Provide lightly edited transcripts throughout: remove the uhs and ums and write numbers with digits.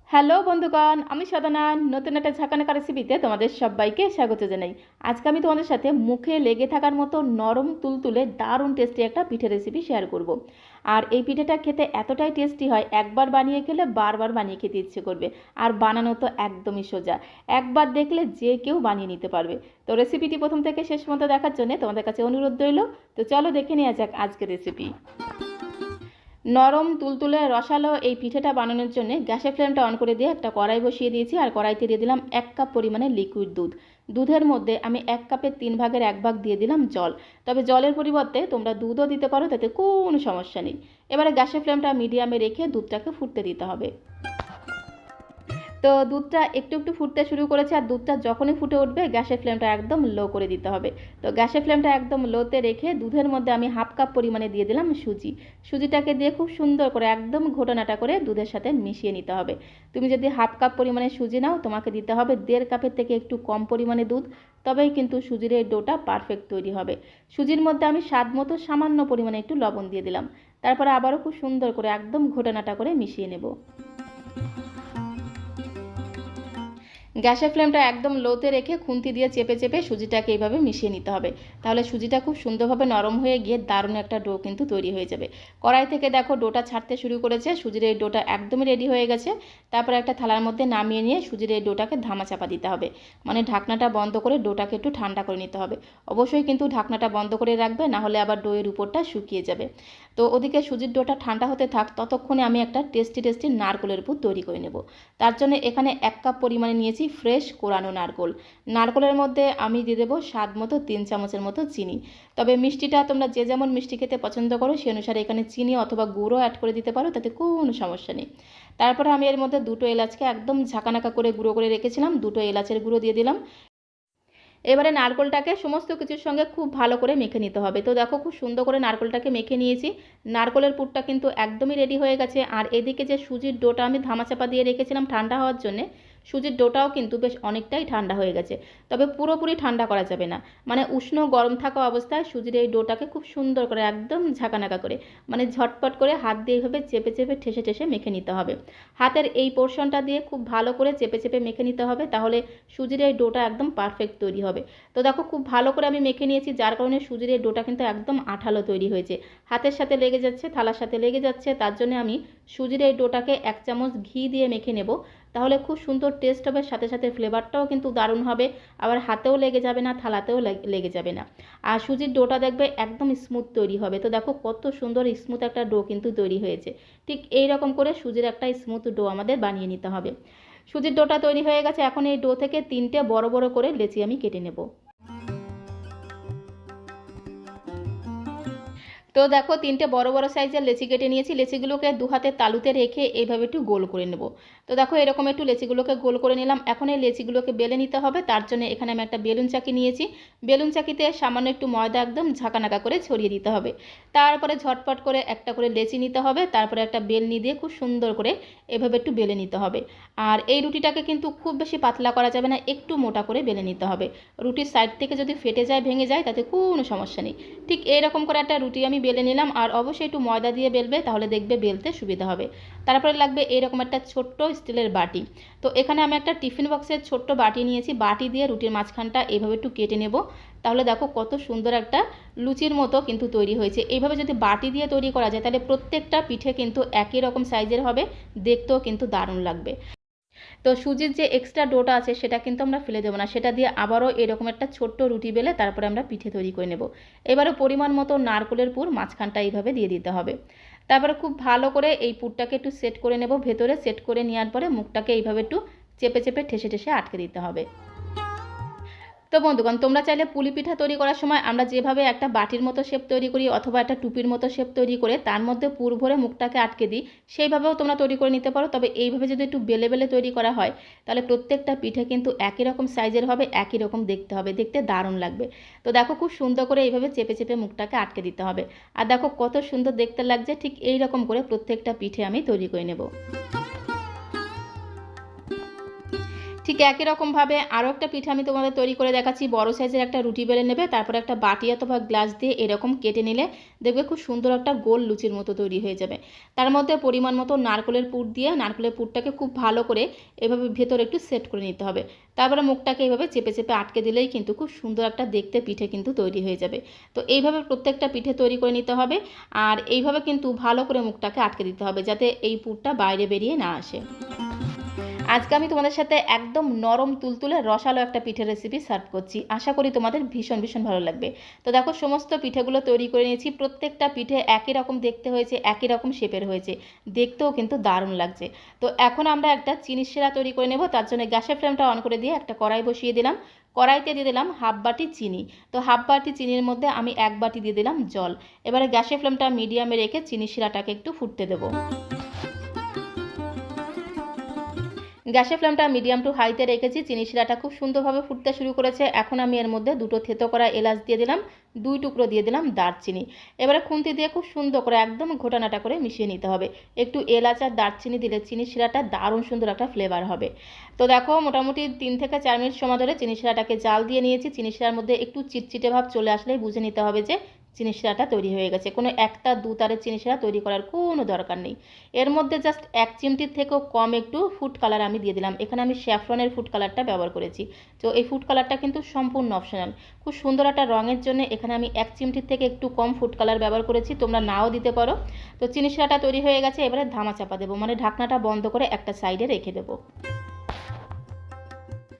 Hello বন্ধুগণ, আমি সদনা নতুন একটা ঝাঁকানাকা রেসিপিতে তোমাদের সবাইকে স্বাগত জানাই। আজকে আমি তোমাদের সাথে মুখে লেগে থাকার মতো নরম তুলতুলে দারুণ টেস্টি একটা পিঠে রেসিপি শেয়ার করব। আর এই পিঠেটা খেতে এতটাই টেস্টি হয়, একবার বানিয়ে খেলে বারবার বানিয়ে খেতে ইচ্ছে করবে। আর বানানো তো একদমই সোজা, একবার দেখলে যে কেউ বানিয়ে নিতে পারবে। তো রেসিপিটি প্রথম থেকে শেষ পর্যন্ত দেখার জন্য তোমাদের কাছে অনুরোধ রইল। তো চলো দেখে নেওয়া যাক আজকের রেসিপি। নরম তুলতুলে রসালো এই পিঠেটা বানানোর জন্য গ্যাসের ফ্লেমটা অন করে দিয়ে একটা কড়াই বসিয়ে দিয়েছি। আর কড়াইতে দিয়ে দিলাম 1 কাপ পরিমাণে লিকুইড দুধ। দুধের মধ্যে আমি 1 কাপের 3 ভাগের 1 ভাগ দিয়ে দিলাম জল। তবে জলের পরিবর্তে তোমরা দুধও দিতে পারো, তাতে কোনো সমস্যা নেই। এবারে গ্যাসের ফ্লেমটা মিডিয়ামে রেখে দুধটাকে ফুটতে দিতে হবে। তো দুধটা একটু একটু ফুটতে শুরু করেছে, আর দুধটা যখনই ফুটে উঠবে গ্যাসের ফ্লেমটা একদম লো করে দিতে হবে। তো গ্যাসের ফ্লেমটা একদম লোতে রেখে দুধের মধ্যে আমি 1/2 কাপ পরিমাণে দিয়ে দিলাম সুজি। সুজিটাকে দিয়ে খুব সুন্দর করে একদম ঘোটানাটা করে দুধের সাথে মিশিয়ে নিতে হবে। তুমি যদি 1/2 কাপ পরিমাণে সুজি নাও, তোমাকে দিতে হবে 1.5 কাপের থেকে একটু কম পরিমাণে দুধ। তবেই কিন্তু সুজির এই ডোটা পারফেক্ট তৈরি হবে। সুজির মধ্যে আমি স্বাদ মতো সামান্য পরিমাণে একটু লবণ দিয়ে দিলাম। তারপরে আবারও খুব সুন্দর করে একদম ঘোটানাটা করে মিশিয়ে নেব। গ্যাসের ফ্লেমটা একদম লোতে রেখে খুন্তি দিয়ে চেপে চেপে সুজিটাকে এইভাবে মিশিয়ে নিতে হবে। তাহলে সুজিটা খুব সুন্দরভাবে নরম হয়ে গিয়ে দারুণ একটা ডো কিন্তু তৈরি হয়ে যাবে। কড়াই থেকে দেখো ডোটা ছাড়তে শুরু করেছে, সুজির এই ডোটা একদমই রেডি হয়ে গেছে। তারপরে একটা থালার মধ্যে নামিয়ে নিয়ে সুজির এই ডোটাকে ধামা চাপা দিতে হবে। মানে ঢাকনাটা বন্ধ করে ডোটাকে একটু ঠান্ডা করে নিতে হবে। অবশ্যই কিন্তু ঢাকনাটা বন্ধ করে রাখবে, না হলে আবার ডোয়ের উপরটা শুকিয়ে যাবে। তো ওদিকে সুজির ডোটা ঠান্ডা হতে থাক, ততক্ষণে আমি একটা টেস্টি টেস্টি নারকেলের পুর তৈরি করে নেব। তার জন্য এখানে 1 কাপ পরিমাণে নিয়েছি ফ্রেশ কোরানো নারকেল। নারকেলের মধ্যে আমি দিয়ে দেবো স্বাদ মতো 3 চামচের মতো চিনি। তবে মিষ্টিটা তোমরা যে যেমন মিষ্টি খেতে পছন্দ করো সে অনুসারে এখানে চিনি অথবা গুঁড়ো অ্যাড করে দিতে পারো, তাতে কোনো সমস্যা নেই। তারপরে আমি এর মধ্যে 2টো এলাচকে একদম ঝাঁকানাকা করে গুঁড়ো করে রেখেছিলাম, 2টো এলাচের গুঁড়ো দিয়ে দিলাম। এবারে নারকেলটাকে সমস্ত কিছুর সঙ্গে খুব ভালো করে মেখে নিতে হবে। তো দেখো খুব সুন্দর করে নারকেলটাকে মেখে নিয়েছি। নারকেলের পুরটা কিন্তু একদমই রেডি হয়ে গেছে। আর এদিকে যে সুজির ডোটা আমি ধামাচাপা দিয়ে রেখেছিলাম ঠান্ডা হওয়ার জন্যে, সুজির ডোটাও কিন্তু বেশ অনেকটাই ঠান্ডা হয়ে গেছে। তবে পুরোপুরি ঠান্ডা করা যাবে না, মানে উষ্ণ গরম থাকা অবস্থায় সুজির এই ডোটাকে খুব সুন্দর করে একদম ঝাঁকানাকা করে, মানে ঝটপট করে হাত দিয়ে এইভাবে চেপে চেপে ঠেসে ঠেসে মেখে নিতে হবে। হাতের এই পোর্শনটা দিয়ে খুব ভালো করে চেপে চেপে মেখে নিতে হবে, তাহলে সুজির এই ডোটা একদম পারফেক্ট তৈরি হবে। তো দেখো খুব ভালো করে আমি মেখে নিয়েছি, যার কারণে সুজির এই ডোটা কিন্তু একদম আঠালো তৈরি হয়েছে। হাতের সাথে লেগে যাচ্ছে, থালার সাথে লেগে যাচ্ছে, তার জন্য আমি সুজির এই ডোটাকে 1 চামচ ঘি দিয়ে মেখে নেব। তাহলে খুব সুন্দর টেস্ট হবে, সাথে সাথে ফ্লেভারটাও কিন্তু দারুণ হবে। আবার হাতেও লেগে যাবে না, থালাতেও লেগে যাবে না। আর সুজির ডোটা দেখবে একদম স্মুথ তৈরি হবে। তো দেখো কত সুন্দর স্মুথ একটা ডো কিন্তু তৈরি হয়েছে। ঠিক এই রকম করে সুজির একটা স্মুথ ডো আমাদের বানিয়ে নিতে হবে। সুজির ডোটা তৈরি হয়ে গেছে। এখন এই ডো থেকে 3টে বড় বড় করে লেচি আমি কেটে নেব। তো দেখো 3টে বড় বড় সাইজের লেচি কেটে নিয়েছি। লেচিগুলোকে 2 হাতের তালুতে রেখে এইভাবে একটু গোল করে নেব। তো দেখো এরকম একটু লেচিগুলোকে গোল করে নিলাম। এখন এই লেচিগুলোকে বেলে নিতে হবে। তার জন্য এখানে আমি একটা বেলুন চাকি নিয়েছি। বেলুন চাকিতে সামান্য একটু ময়দা একদম ঝাঁকানাকা করে ছড়িয়ে দিতে হবে। তারপরে ঝটপট করে একটা করে লেচি নিতে হবে। তারপরে একটা বেলনি দিয়ে খুব সুন্দর করে এভাবে একটু বেলে নিতে হবে। আর এই রুটিটাকে কিন্তু খুব বেশি পাতলা করা যাবে না, একটু মোটা করে বেলে নিতে হবে। রুটির সাইড থেকে যদি ফেটে যায়, ভেঙে যায়, তাতে কোনো সমস্যা নেই। ঠিক এইরকম করে একটা রুটি আমি বেলে নিলাম। আর অবশ্যই একটু ময়দা দিয়ে বেলবে, তাহলে দেখবে বেলতে সুবিধা হবে। তারপরে লাগবে এরকম একটা ছোট্ট স্টিলের বাটি। তো এখানে আমি একটা টিফিন বক্সের ছোট্ট বাটি নিয়েছি। বাটি দিয়ে রুটির মাঝখানটা এইভাবে একটু কেটে নেব। তাহলে দেখো কত সুন্দর একটা লুচির মতো কিন্তু তৈরি হয়েছে। এইভাবে যদি বাটি দিয়ে তৈরি করা যায়, তাহলে প্রত্যেকটা পিঠে কিন্তু একই রকম সাইজের হবে, দেখতেও কিন্তু দারুণ লাগবে। তো সুজির যে এক্সট্রা ডোটা আছে সেটা কিন্তু আমরা ফেলে দেবো না, সেটা দিয়ে আবারও এরকম একটা ছোট্ট রুটি বেলে তারপরে আমরা পিঠে তৈরি করে নেব। এবারে পরিমাণ মতো নারকেলের পুর মাঝখানটা এইভাবে দিয়ে দিতে হবে। তারপরে খুব ভালো করে এই পুরটাকে একটু সেট করে নেব। ভেতরে সেট করে নেওয়ার পরে মুখটাকে এইভাবে একটু চেপে চেপে ঠেসে ঠেসে আটকে দিতে হবে। তো বন্ধুগণ, তোমরা চাইলে পুলি পিঠা তৈরি করার সময় আমরা যেভাবে একটা বাটির মতো শেপ তৈরি করি অথবা একটা টুপির মতো শেপ তৈরি করে তার মধ্যে পুর ভরে মুখটাকে আটকে দিই, সেইভাবেও তোমরা তৈরি করে নিতে পারো। তবে এইভাবে যদি একটু বেলে বেলে তৈরি করা হয়, তাহলে প্রত্যেকটা পিঠে কিন্তু একই রকম সাইজের হবে, একই রকম দেখতে হবে, দেখতে দারুণ লাগবে। তো দেখো খুব সুন্দর করে এইভাবে চেপে চেপে মুখটাকে আটকে দিতে হবে। আর দেখো কত সুন্দর দেখতে লাগছে। ঠিক এই রকম করে প্রত্যেকটা পিঠে আমি তৈরি করে নেব। ঠিক একই রকমভাবে আরও একটা পিঠা আমি তোমাদের তৈরি করে দেখাচ্ছি। বড় সাইজের একটা রুটি বেলে নেবে, তারপরে একটা বাটি অথবা গ্লাস দিয়ে এরকম কেটে নিলে দেখবে খুব সুন্দর একটা গোল লুচির মতো তৈরি হয়ে যাবে। তার মধ্যে পরিমাণ মতো নারকেলের পুর দিয়ে নারকেলের পুরটাকে খুব ভালো করে এভাবে ভেতরে একটু সেট করে নিতে হবে। তারপরে মুখটাকে এইভাবে চেপে চেপে আটকে দিলেই কিন্তু খুব সুন্দর একটা দেখতে পিঠে কিন্তু তৈরি হয়ে যাবে। তো এইভাবে প্রত্যেকটা পিঠে তৈরি করে নিতে হবে, আর এইভাবে কিন্তু ভালো করে মুখটাকে আটকে দিতে হবে যাতে এই পুরটা বাইরে বেরিয়ে না আসে। আজকে আমি তোমাদের সাথে একদম নরম তুলতুলে রসালো একটা পিঠের রেসিপি সার্ভ করছি। আশা করি তোমাদের ভীষণ ভীষণ ভালো লাগবে। তো দেখো সমস্ত পিঠেগুলো তৈরি করে নিয়েছি। প্রত্যেকটা পিঠে একই রকম দেখতে হয়েছে, একই রকম শেপের হয়েছে, দেখতেও কিন্তু দারুণ লাগছে। তো এখন আমরা একটা চিনির শিরা তৈরি করে নেব। তার জন্য গ্যাসের ফ্লেমটা অন করে দিয়ে একটা কড়াই বসিয়ে দিলাম। কড়াইতে দিয়ে দিলাম হাফ বাটি চিনি। তো হাফ বাটি চিনির মধ্যে আমি 1 বাটি দিয়ে দিলাম জল। এবারে গ্যাসের ফ্লেমটা মিডিয়ামে রেখে চিনির শিরাটাকে একটু ফুটতে দেবো। গ্যাসের ফ্লেমটা মিডিয়াম টু হাইতে রেখেছি। চিনি শিরাটা খুব সুন্দরভাবে ফুটতে শুরু করেছে। এখন আমি এর মধ্যে 2টো থেতো করা এলাচ দিয়ে দিলাম, 2 টুকরো দিয়ে দিলাম দারচিনি। এবারে খুন্তি দিয়ে খুব সুন্দর করে একদম ঘোটানাটা করে মিশিয়ে নিতে হবে। একটু এলাচ আর দারচিনি দিলে চিনি শিরাটা দারুণ সুন্দর একটা ফ্লেভার হবে। তো দেখো মোটামুটি 3 থেকে 4 মিনিট সময় ধরে চিনি শিরাটাকে জাল দিয়ে নিয়েছি। চিনি শিরার মধ্যে একটু চিটচিটে ভাব চলে আসলেই বুঝে নিতে হবে যে চিনি শিরাটা তৈরি হয়ে গেছে। কোনো 1 তার 2 তারের চিনি শিরা তৈরি করার কোনো দরকার নেই। এর মধ্যে জাস্ট 1 চিমটির থেকেও কম একটু ফুড কালার আমি দিয়ে দিলাম। এখানে আমি স্যাফরনের ফুড কালারটা ব্যবহার করেছি। তো এই ফুড কালারটা কিন্তু সম্পূর্ণ অপশনাল। খুব সুন্দর একটা রঙের জন্য এখানে আমি 1 চিমটির থেকে একটু কম ফুড কালার ব্যবহার করেছি, তোমরা নাও দিতে পারো। তো চিনি শিরাটা তৈরি হয়ে গেছে। এবারে ধামা চাপা দেবো, মানে ঢাকনাটা বন্ধ করে একটা সাইডে রেখে দেবো।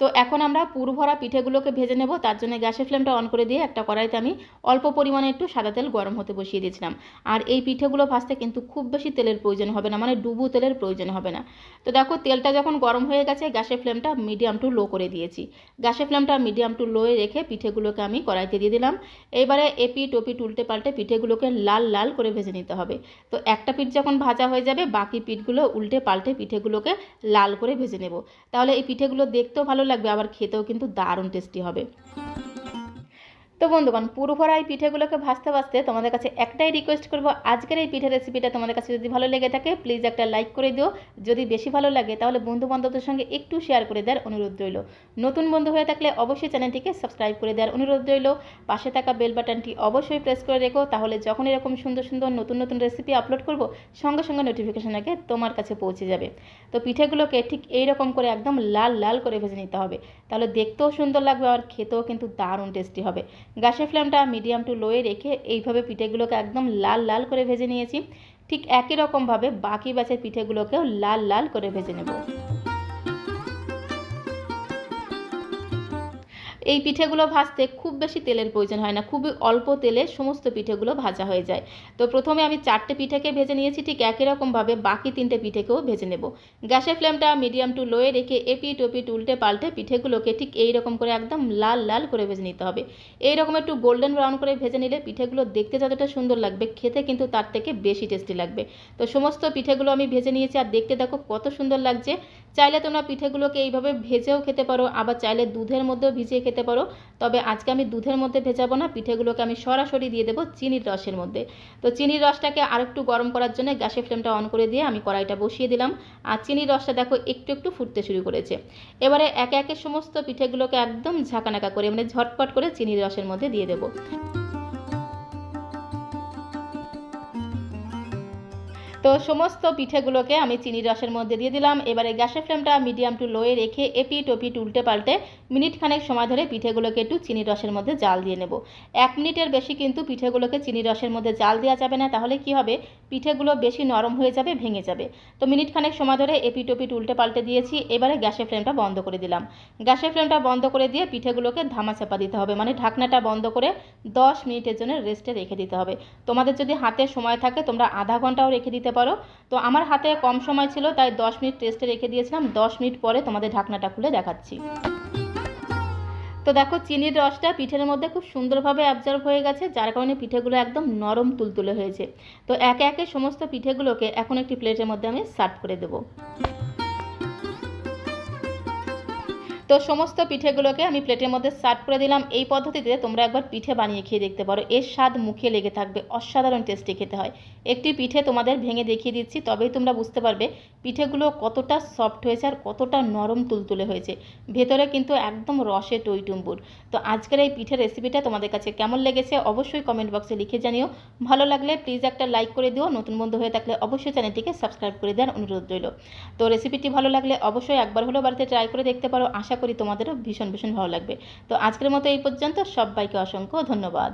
তো এখন আমরা পুর ভরা পিঠেগুলোকে ভেজে নেব। তার জন্য গ্যাসের ফ্লেমটা অন করে দিয়ে একটা কড়াইতে আমি অল্প পরিমাণে একটু সাদা তেল গরম হতে বসিয়ে দিয়েছিলাম। আর এই পিঠেগুলো ভাজতে কিন্তু খুব বেশি তেলের প্রয়োজন হবে না, মানে ডুবু তেলের প্রয়োজন হবে না। তো দেখো তেলটা যখন গরম হয়ে গেছে গ্যাসের ফ্লেমটা মিডিয়াম টু লো করে দিয়েছি। গ্যাসের ফ্লেমটা মিডিয়াম টু লোয়ে রেখে পিঠেগুলোকে আমি কড়াইতে দিয়ে দিলাম। এবারে এপিট ওপিট উল্টে পাল্টে পিঠেগুলোকে লাল লাল করে ভেজে নিতে হবে। তো একটা পিঠ যখন ভাজা হয়ে যাবে বাকি পিঠগুলো উল্টে পাল্টে পিঠেগুলোকে লাল করে ভেজে নেব। তাহলে এই পিঠেগুলো দেখতেও ভালো লাগবে, আবার খেতেও কিন্তু দারুণ টেস্টি হবে। তো বন্ধুগণ, পুরো ভরা এই পিঠেগুলোকে ভাজতে ভাজতে তোমাদের কাছে একটাই রিকোয়েস্ট করব, আজকের এই পিঠের রেসিপিটা তোমাদের কাছে যদি ভালো লেগে থাকে প্লিজ একটা লাইক করে দিও। যদি বেশি ভালো লাগে তাহলে বন্ধু বান্ধবদের সঙ্গে একটু শেয়ার করে দেওয়ার অনুরোধ রইল। নতুন বন্ধু হয়ে থাকলে অবশ্যই চ্যানেলটিকে সাবস্ক্রাইব করে দেওয়ার অনুরোধ রইল। পাশে থাকা বেল বাটনটি অবশ্যই প্রেস করে রেখো, তাহলে যখন এরকম সুন্দর সুন্দর নতুন নতুন রেসিপি আপলোড করব সঙ্গে সঙ্গে নোটিফিকেশন আগে তোমার কাছে পৌঁছে যাবে। তো পিঠেগুলোকে ঠিক এইরকম করে একদম লাল লাল করে ভেজে নিতে হবে, তাহলে দেখতেও সুন্দর লাগবে আর খেতেও কিন্তু দারুণ টেস্টি হবে। গ্যাসের ফ্লেমটা মিডিয়াম টু লোয়ে রেখে এইভাবে পিঠেগুলোকে একদম লাল লাল করে ভেজে নিয়েছি। ঠিক একই রকমভাবে বাকি ব্যাচের পিঠেগুলোকেও লাল লাল করে ভেজে নেব। এই পিঠেগুলো ভাজতে খুব বেশি তেলের প্রয়োজন হয় না, খুবই অল্প তেলে সমস্ত পিঠেগুলো ভাজা হয়ে যায়। তো প্রথমে আমি 4টে পিঠেকে ভেজে নিয়েছি, ঠিক একই রকমভাবে বাকি 3টে পিঠেকেও ভেজে নেব। গ্যাসের ফ্লেমটা মিডিয়াম টু লোয়ে রেখে এপিট ওপিট উল্টে পাল্টে পিঠেগুলোকে ঠিক এই রকম করে একদম লাল লাল করে ভেজে নিতে হবে। এই রকম একটু গোল্ডেন ব্রাউন করে ভেজে নিলে পিঠেগুলো দেখতে যতটা সুন্দর লাগবে খেতে কিন্তু তার থেকে বেশি টেস্টি লাগবে। তো সমস্ত পিঠেগুলো আমি ভেজে নিয়েছি আর দেখতে দেখো কত সুন্দর লাগছে। চাইলে তোমরা পিঠেগুলোকে এইভাবে ভেজেও খেতে পারো, আবার চাইলে দুধের মধ্যেও ভিজিয়ে খেতে পারো। তবে আজকে আমি দুধের মধ্যে ভেজাবো না, পিঠেগুলোকে আমি সরাসরি দিয়ে দেবো চিনির রসের মধ্যে। তো চিনির রসটাকে আরেকটু গরম করার জন্য গ্যাসের ফ্লেমটা অন করে দিয়ে আমি কড়াইটা বসিয়ে দিলাম। আর চিনির রসটা দেখো একটু একটু ফুটতে শুরু করেছে। এবারে একে একে সমস্ত পিঠেগুলোকে একদম ঝাঁকানাকা করে, মানে ঝটপট করে চিনির রসের মধ্যে দিয়ে দেবো। তো সমস্ত পিঠেগুলোকে আমি চিনির রসের মধ্যে দিয়ে দিলাম। এবারে গ্যাসের ফ্লেমটা মিডিয়াম টু লোয়ে রেখে এপিট ওপিট উল্টে পাল্টে মিনিট খানেক সময় ধরে পিঠেগুলোকে একটু চিনির রসের মধ্যে জাল দিয়ে নেব। 1 মিনিটের বেশি কিন্তু পিঠেগুলোকে চিনির রসের মধ্যে জাল দেওয়া যাবে না, তাহলে কি হবে পিঠেগুলো বেশি নরম হয়ে যাবে, ভেঙে যাবে। তো মিনিট খানেক সময় ধরে এপিট ওপিট উল্টে পাল্টে দিয়েছি। এবারে গ্যাসের ফ্লেমটা বন্ধ করে দিলাম। গ্যাসের ফ্লেমটা বন্ধ করে দিয়ে পিঠেগুলোকে ধামা চাপা দিতে হবে, মানে ঢাকনাটা বন্ধ করে 10 মিনিটের জন্য রেস্টে রেখে দিতে হবে। তোমাদের যদি হাতে সময় থাকে তোমরা আধা ঘন্টাও রেখে দিতে পারো। তো আমার হাতে কম সময় ছিল তাই 10 মিনিট রেস্টে রেখে দিয়েছিলাম। 10 মিনিট পরে তোমাদের ঢাকনাটা খুলে দেখাচ্ছি। তো দেখো চিনির রসটা পিঠের মধ্যে খুব সুন্দরভাবে অ্যাবজর্ব হয়ে গেছে, যার কারণে পিঠেগুলো একদম নরম তুলতুলে হয়েছে। তো একে একে সমস্ত পিঠেগুলোকে এখন একটি প্লেটের মধ্যে আমি সার্ভ করে দেবো। তো সমস্ত পিঠেগুলোকে আমি প্লেটের মধ্যে সার্ভ করে দিলাম। এই পদ্ধতিতে তোমরা একবার পিঠে বানিয়ে খেয়ে দেখতে পারো, এর স্বাদ মুখে লেগে থাকবে, অসাধারণ টেস্টি খেতে হয়। একটি পিঠে তোমাদের ভেঙে দেখিয়ে দিচ্ছি, তবেই তোমরা বুঝতে পারবে পিঠেগুলো কতটা সফট হয়েছে আর কতটা নরম তুলতুলে হয়েছে, ভেতরে কিন্তু একদম রসে টইটুম্বুর। তো আজকের এই পিঠের রেসিপিটা তোমাদের কাছে কেমন লেগেছে অবশ্যই কমেন্ট বক্সে লিখে জানিও। ভালো লাগলে প্লিজ একটা লাইক করে দিও, নতুন বন্ধু হয়ে থাকলে অবশ্যই চ্যানেলটিকে সাবস্ক্রাইব করে দেওয়ার অনুরোধ রইল। তো রেসিপিটি ভালো লাগলে অবশ্যই একবার হলেও বাড়িতে ট্রাই করে দেখতে পারো, আশা করি তোমাদেরও ভীষণ ভীষণ ভালো লাগবে। তো আজকের মতো এই পর্যন্ত, সবাইকে অসংখ্য ধন্যবাদ।